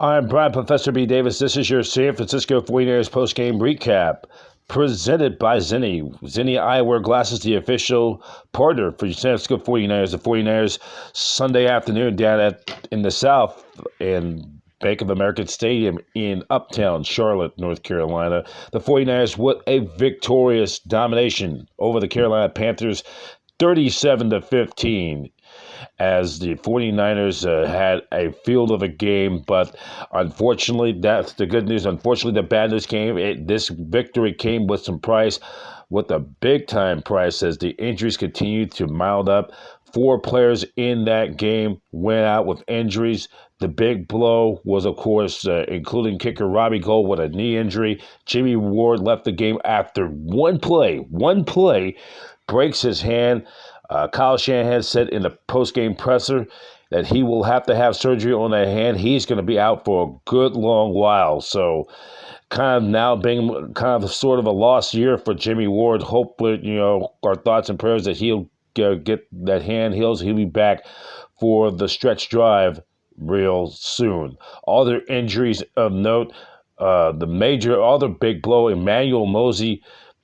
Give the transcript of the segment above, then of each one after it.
I'm Brian Professor B. Davis. This is your San Francisco 49ers postgame recap presented by Zenni. Zenni Eyewear Glasses, the official partner for your San Francisco 49ers. The 49ers Sunday afternoon down in the South in Bank of America Stadium in Uptown, Charlotte, North Carolina. The 49ers with a victorious domination over the Carolina Panthers, 37-15. As the 49ers had a field of a game, but unfortunately, that's the good news. Unfortunately, the bad news came. This victory came with some price, with a big-time price as the injuries continued to mount up. 4 players in that game went out with injuries. The big blow was, of course, including kicker Robbie Gould with a knee injury. Jimmy Ward left the game after one play, breaks his hand. Kyle Shanahan said in the post-game presser that he will have to have surgery on that hand. He's going to be out for a good long while. So kind of now being kind of sort of a lost year for Jimmy Ward. Hopefully, our thoughts and prayers that he'll get that hand heals. He'll be back for the stretch drive real soon. All their injuries of note, the other big blow, Emmanuel Moseley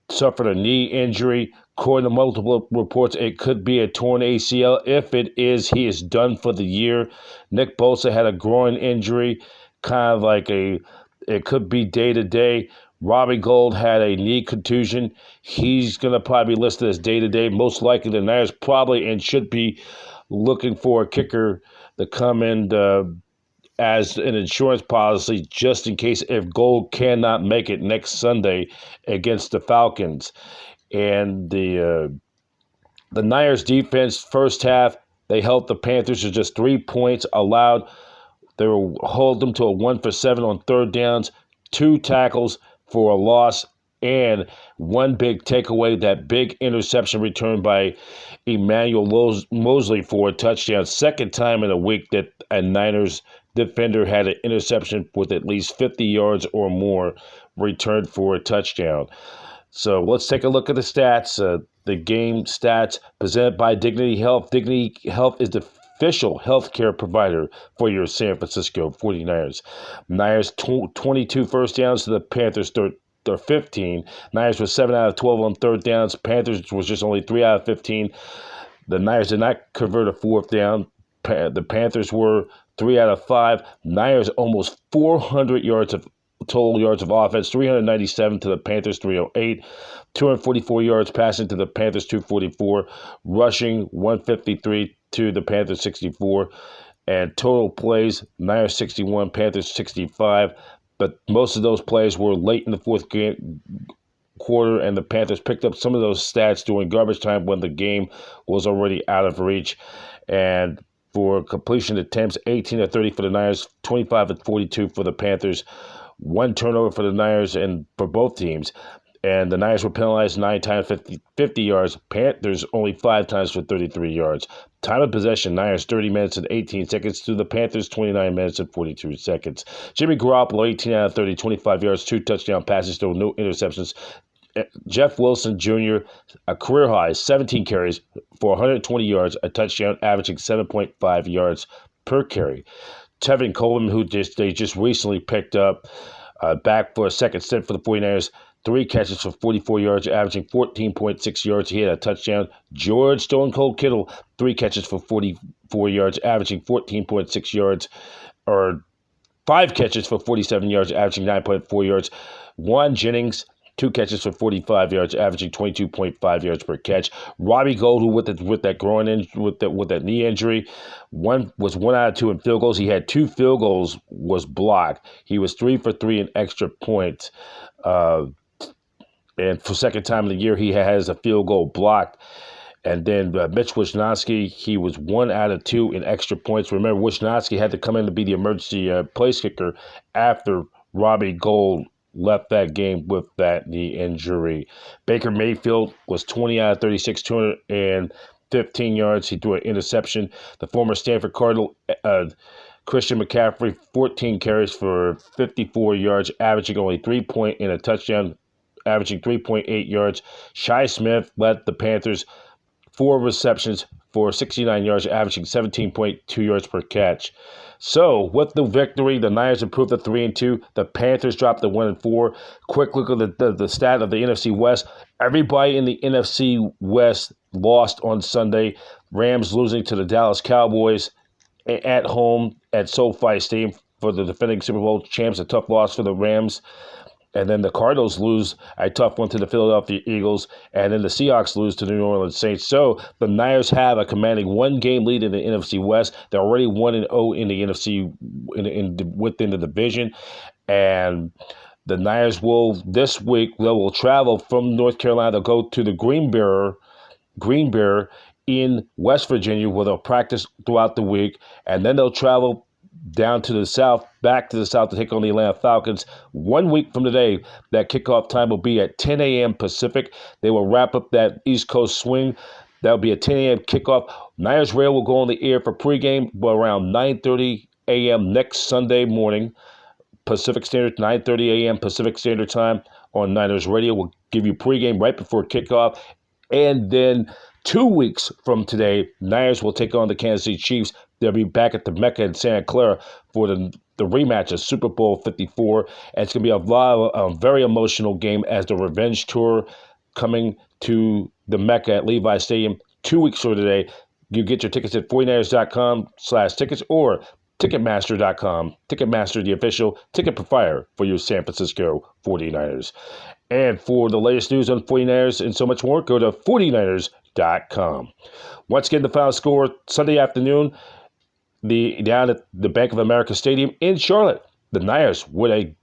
suffered a knee injury. According to multiple reports, it could be a torn ACL. If it is, he is done for the year. Nick Bosa had a groin injury, kind of like it could be day-to-day. Robbie Gould had a knee contusion. He's going to probably be listed as day-to-day. Most likely the Niners probably and should be looking for a kicker to come in as an insurance policy just in case if Gould cannot make it next Sunday against the Falcons. And the Niners defense first half, they held the Panthers to just 3 points allowed. They were hold them to a 1 for 7 on third downs, 2 tackles for a loss, and one big takeaway, that big interception return by Emmanuel Moseley for a touchdown. Second time in a week that a Niners defender had an interception with at least 50 yards or more returned for a touchdown. So let's take a look at the stats. The game stats presented by Dignity Health. Dignity Health is the official healthcare provider for your San Francisco 49ers. Niners 22 first downs to the Panthers 15. Niners was 7 out of 12 on third downs. Panthers was just only 3 out of 15. The Niners did not convert a fourth down. The Panthers were 3 out of 5. Niners almost 400 yards of total yards of offense, 397 to the Panthers, 308, 244 yards passing to the Panthers, 244, rushing 153 to the Panthers, 64, and total plays, Niners 61, Panthers 65, but most of those plays were late in the fourth quarter, and the Panthers picked up some of those stats during garbage time when the game was already out of reach. And for completion attempts, 18 of 30 for the Niners, 25 of 42 for the Panthers. 1 turnover for the Niners and for both teams. And the Niners were penalized 9 times, 50 yards. Panthers only 5 times for 33 yards. Time of possession, Niners 30 minutes and 18 seconds to the Panthers 29 minutes and 42 seconds. Jimmy Garoppolo 18 out of 30, 25 yards, 2 touchdown passes, still no interceptions. Jeff Wilson Jr., a career high, 17 carries for 120 yards, a touchdown, averaging 7.5 yards per carry. Tevin Coleman, who they just recently picked up back for a second stint for the 49ers, 3 catches for 44 yards, averaging 14.6 yards. He had a touchdown. George Stone Cold Kittle, 3 catches for 44 yards, averaging 14.6 yards, or 5 catches for 47 yards, averaging 9.4 yards. Juan Jennings, 2 catches for 45 yards, averaging 22.5 yards per catch. Robbie Gould, who with that groin with that knee injury, was 1 out of 2 in field goals. He had 2 field goals was blocked. He was 3 for 3 in extra points. And for second time in the year, he has a field goal blocked. And then Mitch Wisnowski, he was 1 out of 2 in extra points. Remember, Wisnowski had to come in to be the emergency place kicker after Robbie Gould left that game with that knee injury. Baker Mayfield was 20 out of 36, 215 yards. He threw an interception. The former Stanford Cardinal, Christian McCaffrey, 14 carries for 54 yards, averaging only 3 points in a touchdown, averaging 3.8 yards. Shi Smith led the Panthers, 4 receptions, for 69 yards, averaging 17.2 yards per catch. So, with the victory, the Niners improved to 3-2. The Panthers dropped to 1-4. Quick look at the stat of the NFC West. Everybody in the NFC West lost on Sunday. Rams losing to the Dallas Cowboys at home at SoFi Stadium for the defending Super Bowl champs. A tough loss for the Rams. And then the Cardinals lose a tough one to the Philadelphia Eagles. And then the Seahawks lose to the New Orleans Saints. So the Niners have a commanding one-game lead in the NFC West. They're already 1-0 in the NFC within the division. And the Niners will, this week, they will travel from North Carolina. They'll go to the Green Bear in West Virginia, where they'll practice throughout the week. And then they'll travel down to the south, back to the south to take on the Atlanta Falcons. 1 week from today, that kickoff time will be at 10 a.m. Pacific. They will wrap up that East Coast swing. That will be a 10 a.m. kickoff. Niners Radio will go on the air for pregame around 9:30 a.m. next Sunday morning, Pacific Standard, 9:30 a.m. Pacific Standard Time on Niners Radio. We'll give you pregame right before kickoff. And then 2 weeks from today, Niners will take on the Kansas City Chiefs. They'll be back at the Mecca in Santa Clara for the rematch of Super Bowl 54. And it's going to be a very emotional game as the revenge tour coming to the Mecca at Levi Stadium 2 weeks from today. You get your tickets at 49ers.com/tickets or Ticketmaster.com. Ticketmaster, the official ticket provider for your San Francisco 49ers. And for the latest news on 49ers and so much more, go to 49ers.com. Once again, the final score Sunday afternoon, down at the Bank of America Stadium in Charlotte, the Niners with a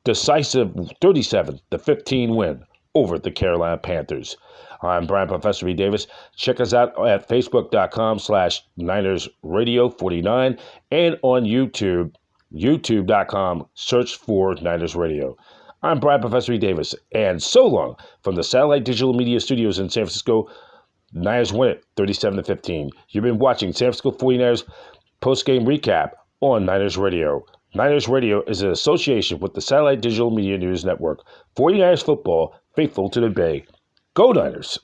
decisive 37-15 win over the Carolina Panthers. I'm Brian Professor B. Davis. Check us out at Facebook.com/NinersRadio49 and on YouTube, YouTube.com. Search for Niners Radio. I'm Brian Professor B. Davis, and so long from the Satellite Digital Media Studios in San Francisco. Niners win it 37-15. You've been watching San Francisco 49ers post-game recap on Niners Radio. Niners Radio is an association with the Satellite Digital Media News Network. 49ers football, faithful to the Bay. Go Niners!